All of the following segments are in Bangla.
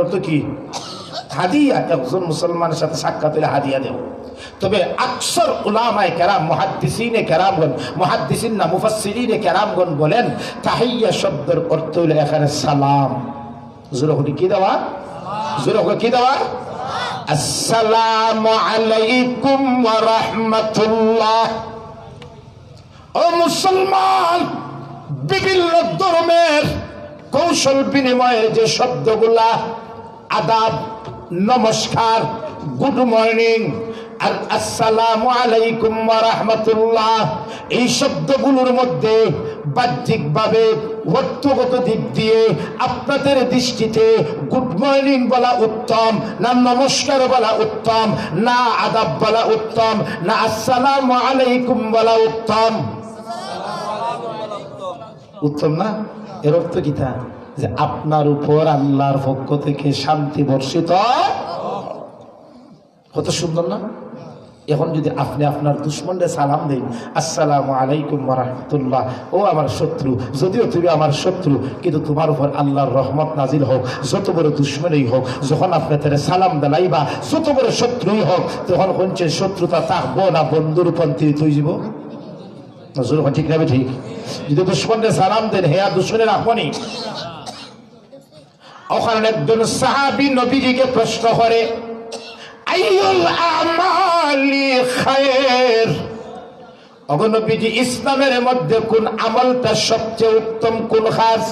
অর্থ কি? হাদিয়া। একজন মুসলমানের সাথে সাক্ষাৎ হলে হাদিয়া দেব। তবে আকসর উলামায়ে কেরাম, মুহাদ্দিসিনে কেরামগণ, মুহাদ্দিসিন না মুফাসসিরিনে কেরামগণ বলেন তাহিয়া শব্দের অর্থ হলো এখানে সালাম। জোরে করে কি দেওয়া? জোরে করে কি দেওয়া? আসসালামু আলাইকুম ওয়া রাহমাতুল্লাহ। ও মুসলমান, বিভিন্ন ধর্মের কৌশল বিনিময়ের যে শব্দগুলা আদাব, নমস্কার, গুড মর্নিং আর আসসালামু আলাইকুম ওয়া রাহমাতুল্লাহ, এই শব্দগুলোর মধ্যে বাহ্যিকভাবে অর্থগত দিক দিয়ে আপনাদের দৃষ্টিতে গুড মর্নিং বলা উত্তম না নমস্কার বলা উত্তম না আদাব বলা উত্তম না আসসালামু আলাইকুম বলা উত্তম? উত্তম না? এর অর্থ কি তা? যে আপনার উপর আল্লাহর পক্ষ থেকে শান্তি বর্ষিত। কত সুন্দর না? এখন যদি আপনি আপনার দুশ্মনকে সালাম দেন, আসসালামু আলাইকুম ওয়া রাহমাতুল্লাহ, ও আমার শত্রু, যদিও তুমি আমার শত্রু কিন্তু তোমার উপর আল্লাহর রহমত নাজিল হোক, যত বড় দুশ্মনই হোক, যখন আপনি তারে সালাম দিলাইবা যত বড় শত্রুই হোক, তখন কোনছে শত্রুতা থাকবো না বন্ধুর রূপান্তরিত হয়ে যাব। নজর ঠিক না? ঠিক। যদি দুশ্মনকে সালাম দেন, হে দুশ্মনের আপনি। ওখানে একজন সাহাবী নবীজিকে প্রশ্ন করে, আইয়ুল আমালি খায়র, ওগো নবীজি, ইসলামের মধ্যে কোন আমলটা সবচেয়ে উত্তম, কোন খাস?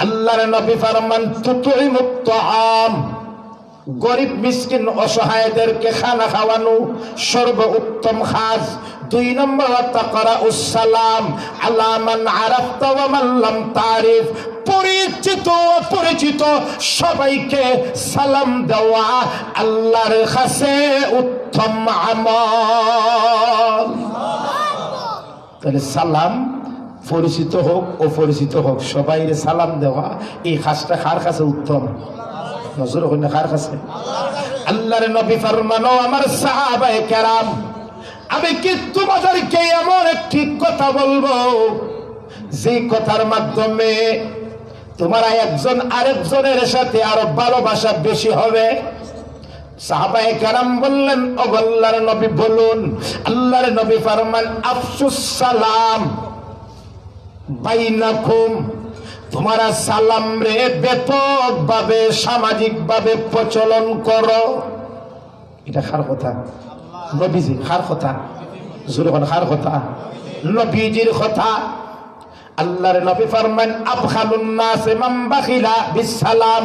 আল্লাহর নবী ফরমান তুতইমুত তাআম, গরিব মিসকিন অসহায়দেরকে খানা খাওয়ানো সর্বোত্তম খাস। 2 নম্বর তাকরাউস সালাম আলা মান আরাফতা ওয়া মান লাম তারিফ, পরিচিত অপরিচিত সবাইকে সালাম দেওয়া আল্লাহর কাছে উত্তম আমল। তাহলে সালাম পরিচিত হোক অপরিচিত হোক সবাইকে সালাম দেওয়া, এই কাজটা কার কাছে উত্তম? নজর হইনা কার কাছে? আল্লাহর নবী ফরমানো, আমার সাহাবায়ে কেরাম, আমি কি তোমাদেরকে এমন একটি কথা বলবো যে কথার মাধ্যমে তোমরা একজন আরেকজনের সাথে আরো ভালোবাসা বেশি হবে? সাহাবায়ে কেরাম বললেন, ও আল্লাহর নবী বলুন। আল্লাহর নবী ফরমান, আফসুস সালাম বাইনাকুম, তোমরা সালাম রে ব্যাপক ভাবে সামাজিক ভাবে প্রচলন করো। এটা কার কথা? নবীজি। কার কথা? জোরে বলেন, কার কথা? নবীজির কথা। আল্লাহর নবী ফরমান, আবখালুন নাস মান বাখিলা বিসসালাম,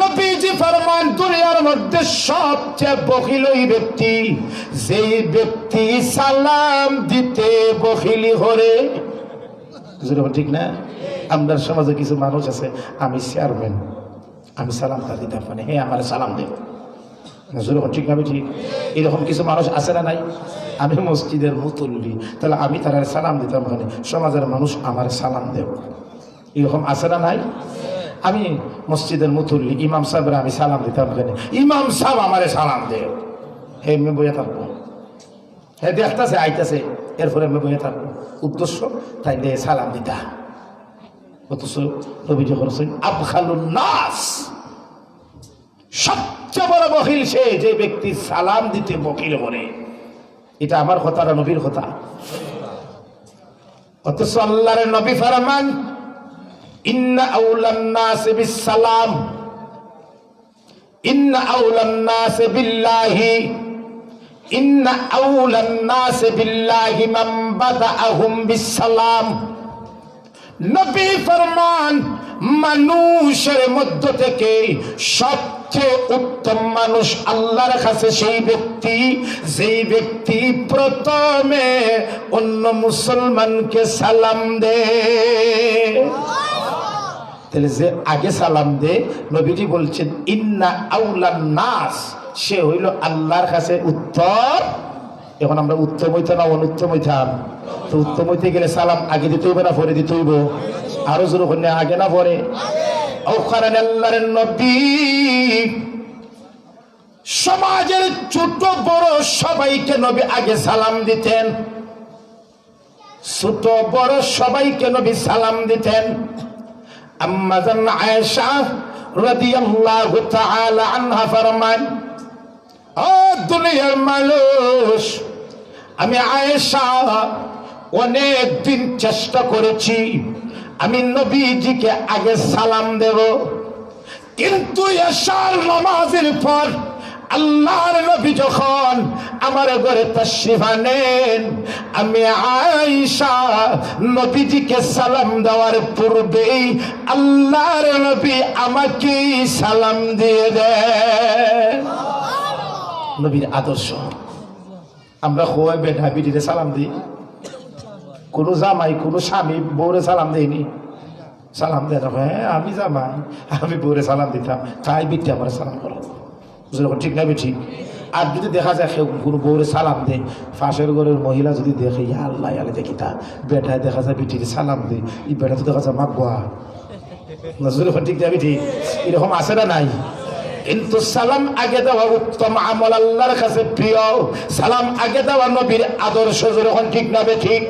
নবীজি ফরমান, দুনিয়ার মধ্যে সবচেয়ে বখিল ওই ব্যক্তি যেই ব্যক্তি সালাম দিতে বখিলি করে। ঠিক না? আমাদের সমাজে কিছু মানুষ আছে, আমি চেয়ারম্যান, আমি সালামটা দিতে পারি, হ্যাঁ আমার সালাম দেব। ঠিক না? ঠিক। এরকম কিছু মানুষ আছে না নাই? আমি মসজিদের মুতল্লি, তাহলে আমি তারা সালাম দিতাম, ওখানে সমাজের মানুষ আমার সালাম দেব। এরকম আছে না নাই? আমি মসজিদের মুতল্লি, ইমাম সাহেবরা আমি সালাম দিতাম, ওখানে ইমাম সাহেব আমারে সালাম দেব। হে আমি বইয়া থাকবো, হ্যাঁ দেখতেছে আইতেছে, এরপরে আমি বইয়া থাকবো। উদ্দেশ্য তাইলে সালাম দিতা। অথচ নবীজি বলেছেন, আবখালুন নাস, সবচেয়ে বড় বখিল সে যে ব্যক্তি সালাম দিতে বখিল করে। এটা আমার কথা না নবীর কথা? অথচ আল্লাহর নবী ফরমান, ইন্না আউলান নাস বিসসালাম, ইন্না আউলান নাস বিল্লাহি, ইন্না আউলান নাস বিল্লাহি মান বাদাআহুম বিসসালাম। নবী ফরমান, মানুষের মধ্য থেকে সবচেয়ে উত্তম মানুষ আল্লাহর কাছে সেই ব্যক্তি যেই ব্যক্তি প্রথমে অন্য মুসলমানকে সালাম দে। তাহলে যে আগে সালাম দে, নবীজি বলছেন ইন্না আউলান নাস, সে হইল আল্লাহর কাছে উত্তম। এখন আমরা উত্তম হইতাম না অনুত্তম হইতাম? তো উত্তম হইতে গেলে সালাম আগে দিতে হইবে না পরে দিতে হইব? আরো জোরে কন্যা, আগে না পরে? ওখানে আল্লাহর নবী সমাজের ছোট বড় সবাইকে নবী আগে সালাম দিতেন। ছোট বড় সবাইকে নবী সালাম দিতেন। আম্মা জান আয়েশা রাদিয়াল্লাহু তাআলা আনহা ফরমান, ও দুনিয়ার মানুষ, আমি আয়েশা অনেক দিন চেষ্টা করেছি আমি নবীজিকে আগে সালাম দেব, কিন্তু এশার নামাজের পর আল্লাহর নবী যখন আমার ঘরে তাশরিফ আনেন, আমি আয়েশা নবীজিকে সালাম দেওয়ার পূর্বেই আল্লাহর নবী আমাকে সালাম দিয়ে দেন। নবীর আদর্শ। আমরা হয়ে বেটা বিটিতে সালাম দিই, কোনো জামাই কোনো স্বামী বউরে সালাম দেয়নি, সালাম দেয় না, হ্যাঁ আমি জামাই আমি বউরে সালাম দিতাম, তাই বিটি আমার সালাম করো, ঠিক না ঠিক? আর যদি দেখা যায় কোনো বউরে সালাম দেয়, পাশের ঘরের মহিলা যদি দেখে, ইয়া আল্লাহ আলে দেখি তা বেটায় দেখা যায় বিটির সালাম দেয়, এই বেটা তো দেখা যায় মাগুয়া, ঠিক না ঠিক? এরকম আছে না নাই? কিন্তু সালাম আগে দেওয়া উত্তম আমল, আল্লাহর কাছে প্রিয়। সালাম আগে দেওয়া নবীর আদর্শ, যখন ঠিক না ঠিক?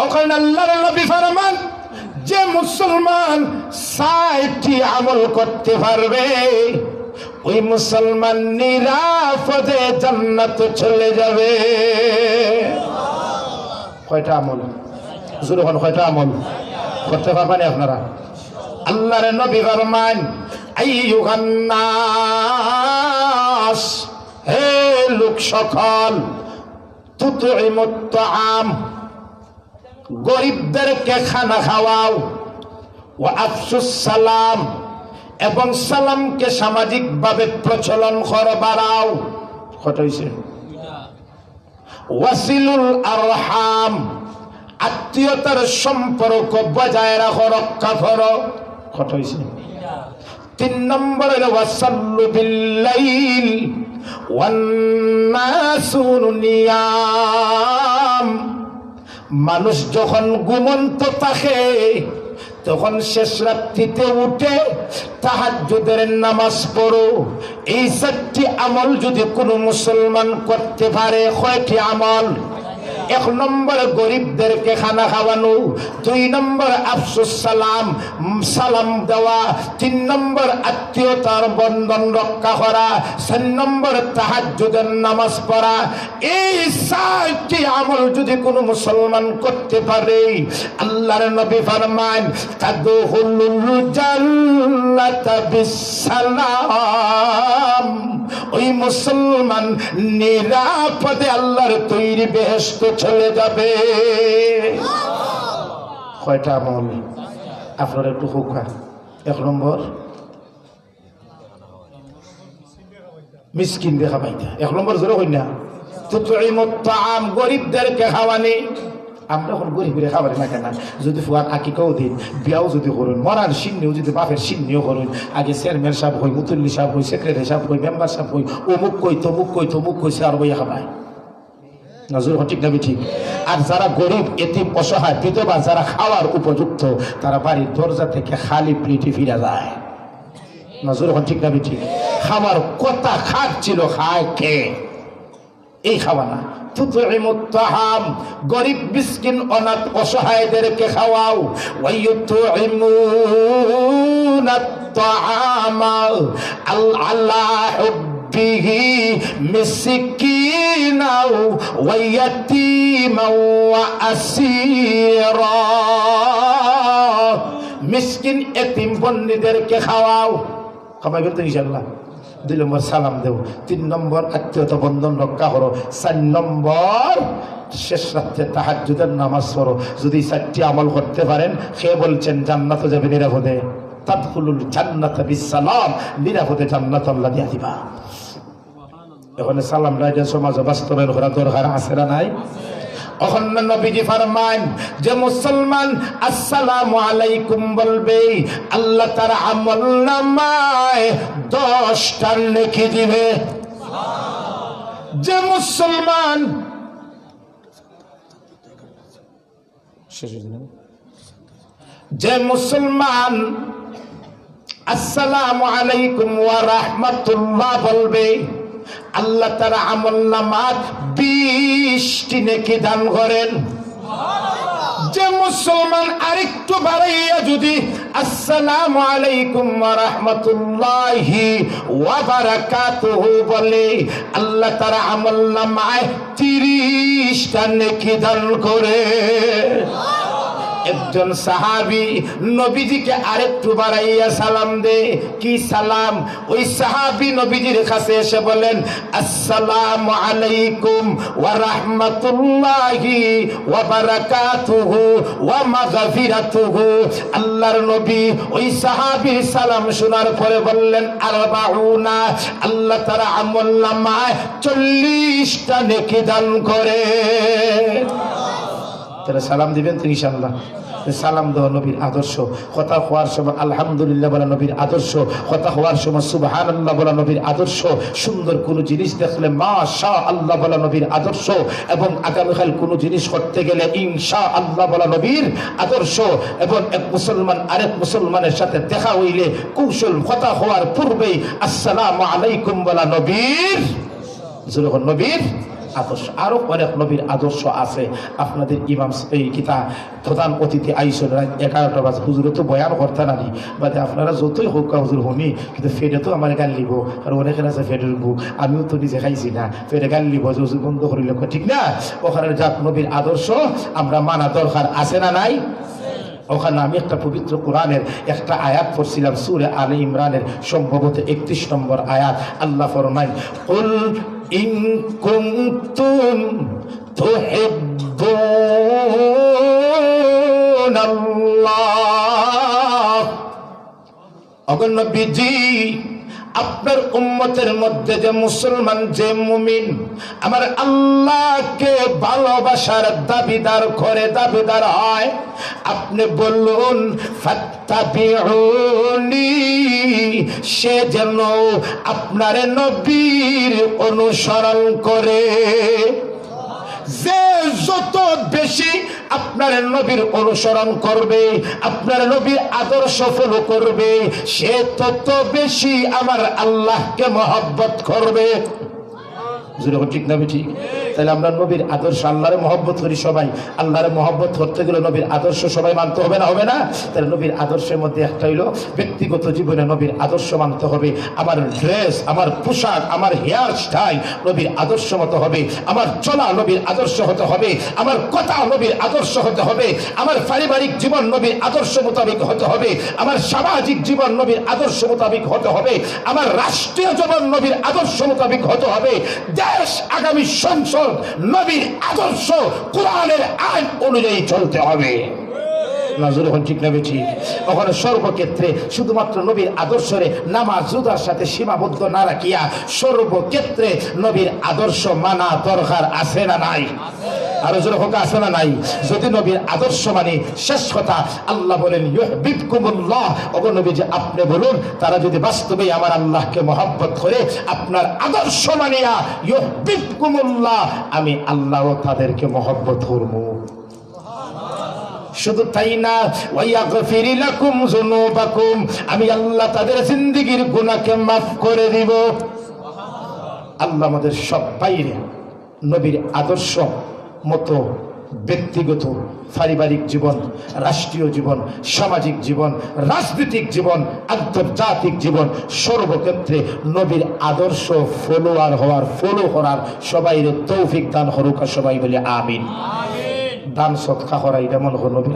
ওখানে আল্লাহর নবী ফরমান, যে মুসলমান ৬০টি আমল করতে পারবে ওই মুসলমান নিরাপদে জান্নাতে চলে যাবে। কয়টা আমল? যখন কয়টা আমল করতে পারবেন আপনারা? আল্লাহর নবী ফরমান, আইয়ুহান নাস, হে লোক সকল, তুতঈমুত তাআম, গরিবদেরকে খানা খাওয়াও, ওয়া আফশুস সালাম, এবং সালামকে সামাজিকভাবে প্রচলন করো, বাড়াও। কত হইছে? ওয়াসিলুল আরহাম, আত্মীয়তার সম্পর্ক বজায় রাখো, রক্ষা করো। কত হইছে? ৩ নম্বর হলো ওয়াসাল্লু বিল্লাইল ওয়ান নাসু নিয়াম, মানুষ যখন ঘুমন্ত থাকে তখন শেষ রাত্রিতে উঠে তাহাজ্জুদের নামাজ পড়ো। এই ৪টি আমল যদি কোনো মুসলমান করতে পারে, কয়টি আমল? ১ নম্বর গরিবদেরকে খানা খাওয়ানো, ২ নম্বর আফসুস সালাম, সালাম দেওয়া, ৩ নম্বর আত্মীয়তার বন্ধন রক্ষা করা, ৪ নম্বর তাহাজ্জুদের নামাজ পড়া। এই ৪টি আমল যদি কোনো মুসলমান করতে পারে, আল্লাহর নবী ফরমান, তাদখুলুল জান্নাতা বিসসালাম, ওই মুসলমান নিরাপদে আল্লাহর তৈরি বেহেশত চলে যাবে। কয়টা আমল? আপনার একটু হোকা। ১ নম্বর মিসকিন দেখা পাইতা, ১ নম্বর জোরে হই না, তুতঈমুত তাআম, গরিবদেরকে খাওয়ানি। আমরা এখন গরিবের খাবারে না কেনা, যদি ফুয়ার আকিকাও দিন, বিয়াও যদি করুন, মরার সিন্নিও যদি বাপের সিন্নিও করুন, আগে চেয়ারম্যান সাহেব হই, মুতুল্লি সাহেব হই, সেক্রেটারি সাহেব হই, মেম্বার সাহেব হই, অমুক কই তমুক কই তমুক কইছে আর বইয়া খাবায় নজর, ঠিক না ঠিক? আর যারা গরিব, এতিম, অসহায়, বিধবা, যারা খাওয়ার উপযুক্ত, তারা বাড়ির দরজা থেকে খালি প্লেটে ফিরে যায়। নজর, ঠিক না ঠিক? খাবার কথা খাচ্ছিল, খায় কে? এই খাওয়া না। তুতঈমুত তাআম, গরিব মিসকিন অনাথ অসহায়দেরকে খাওয়াও। ওয়া ইউতঈমুনাত তাআমা আলা হুব্বিহি মিসকিনাও ওয়া ইয়াতীমান ওয়া আসীরা, মিসকিন এতিম বন্দীদেরকে খাওয়াও। খাওয়াবেন তো ইনশাআল্লাহ? ২ নম্বর সালাম দেও, ৩ নম্বর আত্মীয়তা বন্ধন রক্ষা করো, ৪ নম্বর শেষ রাত্রে তাহাজ্জুদের নামাজ পড়ো। যদি ৪টি আমল করতে পারেন, সে বলছেন জান্নাতে যাবে নিরাপদে। তাদখুলুল জান্নাতা বিসসালাম, নিরাপদে জান্নাত আল্লাহ দিয়া দিবা। এখন সালাম রাইডা সমাজ বাস্তবের করা দরকার আছে না নাই? ওখানে নবীজি ফরমান, যে মুসলমান আসসালামু আলাইকুম বলবে, আল্লাহ তার আমল নামায় 10টা নেকি দিবে। যে মুসলমান আসসালামু আলাইকুম ওয়া রাহমাতুল্লাহ বলবে, আল্লাহ তার আমল নামাত 20টি নেকি দান করেন। যে মুসলমান আরেকটু বাড়াইয়া যদি আসসালামু আলাইকুম ওয়া রাহমাতুল্লাহি ওয়া বারাকাতুহু বলে আল্লাহ তাআলা আমলনামায় 30টা নেকি দান করে। একজন সাহাবী নবীজিকে আরেকটু বাড়াইয়া সালাম দে। কি সালাম? ওই সাহাবী নবীজির কাছে এসে বলেন আসসালামু আলাইকুম ওয়া রাহমাতুল্লাহি ওয়া বারাকাতুহু ওয়া মাগফিরাতুহু। আল্লাহর নবী ওই সাহাবীর সালাম শোনার পরে বললেন আরবাউনা, আল্লাহ তাআলা আমলনামায় 40টা নেকি দান করে। তাহলে সালাম দিবেন তো ইনশাআল্লাহ। সালাম দেওয়া নবীর আদর্শ, কথা হওয়ার সময় আলহামদুলিল্লাহ বলা নবীর আদর্শ, কথা হওয়ার সময় সুবহানাল্লাহ বলা নবীর আদর্শ, সুন্দর কোনো জিনিস দেখলে মাশাআল্লাহ বলা নবীর আদর্শ, এবং আগামীকাল কোনো জিনিস করতে গেলে ইনশাআল্লাহ বলা নবীর আদর্শ, এবং এক মুসলমান আরেক মুসলমানের সাথে দেখা হইলে কৌশল কথা হওয়ার পূর্বেই আসসালামু আলাইকুম বলা নবীর নবীর আদর্শ। আরো অনেক নবীর আদর্শ আছে। আপনাদের ইমাম এই কিতা প্রধান অতিথি আইসন 11টা বাজে, হুজুরে তো বয়ান করতে নানি বাদে আপনারা যতই হোক হুজুর শুনি, কিন্তু ফেরে তো আমার গাল লিব, আর অনেকের আছে ফেরের বুক, আমিও তো নিজে খাইছি না, ফেরে গাল লিব যে হুজুর বন্ধ করিল, ঠিক না? ওখানে যাক নবীর আদর্শ আমরা মানা দরকার আছে না নাই? ওখানে আমি একটা পবিত্র কোরআনের একটা আয়াত পড়ছিলাম, সূরা আলে ইমরানের সম্ভবত 31 নম্বর আয়াত। আল্লাহ ফরমায় কুল ইন কুনতুম তুহিব্বুনাল্লাহ। ওগো নবীজি, আপনার উম্মতের মধ্যে যে মুসলমান, যে মুমিন আমার আল্লাহকে ভালোবাসার দাবিদার করে, দাবিদার হয়, আপনি বলুন ফাত্তাবিউনি, সে যেন আপনার নবীর অনুসরণ করে। যে যত বেশি আপনার নবীর অনুসরণ করবে, আপনার নবীর আদর্শ ফলো করবে, সে তত বেশি আমার আল্লাহকে মহব্বত করবে। ঠিক না ঠিক? তাহলে আমরা নবীর আদর্শ, আল্লাহরে মহব্বত করি সবাই, আল্লাহরে মহব্বত করতে গেলে নবীর আদর্শ সবাই মানতে হবে না? হবে না? তাহলে নবীর আদর্শের মধ্যে একটা হইলো ব্যক্তিগত জীবনে নবীর আদর্শ মানতে হবে। আমার ড্রেস, আমার পোশাক, আমার হেয়ার স্টাইল নবীর আদর্শ মতো হবে, আমার চলা নবীর আদর্শ হতে হবে, আমার কথা নবীর আদর্শ হতে হবে, আমার পারিবারিক জীবন নবীর আদর্শ মোতাবেক হতে হবে, আমার সামাজিক জীবন নবীর আদর্শ মোতাবেক হতে হবে, আমার রাষ্ট্রীয় জীবন নবীর আদর্শ মোতাবেক হতে হবে, দেশ আগামী সংসদ নবীর আদর্শ কোরআনের আইন অনুযায়ী চলতে হবে। ঠিক না ঠিক? ওখানে সর্বক্ষেত্রে শুধুমাত্র নবীর আদর্শরে নামাজ রোজার সাথে সীমাবদ্ধ না রাখিয়া সর্বক্ষেত্রে নবীর আদর্শ মানা দরকার আছে না নাই? আরো জোরে হোক, আছে না নাই? যদি নবীর আদর্শ মানে শেষ কথা আল্লাহ বলেন ইউহিব্বুকুমুল্লাহ। ওগো নবী, যে আপনি বলুন তারা যদি বাস্তবে আমার আল্লাহকে মহব্বত করে আপনার আদর্শ মানিয়া ইউহিব্বুকুমুল্লাহ, আমি আল্লাহও তাদেরকে মহব্বত করব। শুধু তাই না, ওয়ায়াগফির লাকুম যুনুবাকুম, আমি আল্লাহ তাদের জিন্দেগীর গুনাহকে মাফ করে দিব। আল্লাহ আমাদের সবাইরে নবীর আদর্শ মতো ব্যক্তিগত পারিবারিক জীবন, রাষ্ট্রীয় জীবন, সামাজিক জীবন, রাজনৈতিক জীবন, আন্তর্জাতিক জীবন, সর্বক্ষেত্রে নবীর আদর্শ ফলোয়ার হওয়ার, ফলো করার সবাই তৌফিক দান করুক। সবাই বলে আমিন। দান সৎকা করা এটা মনে হয় নবীর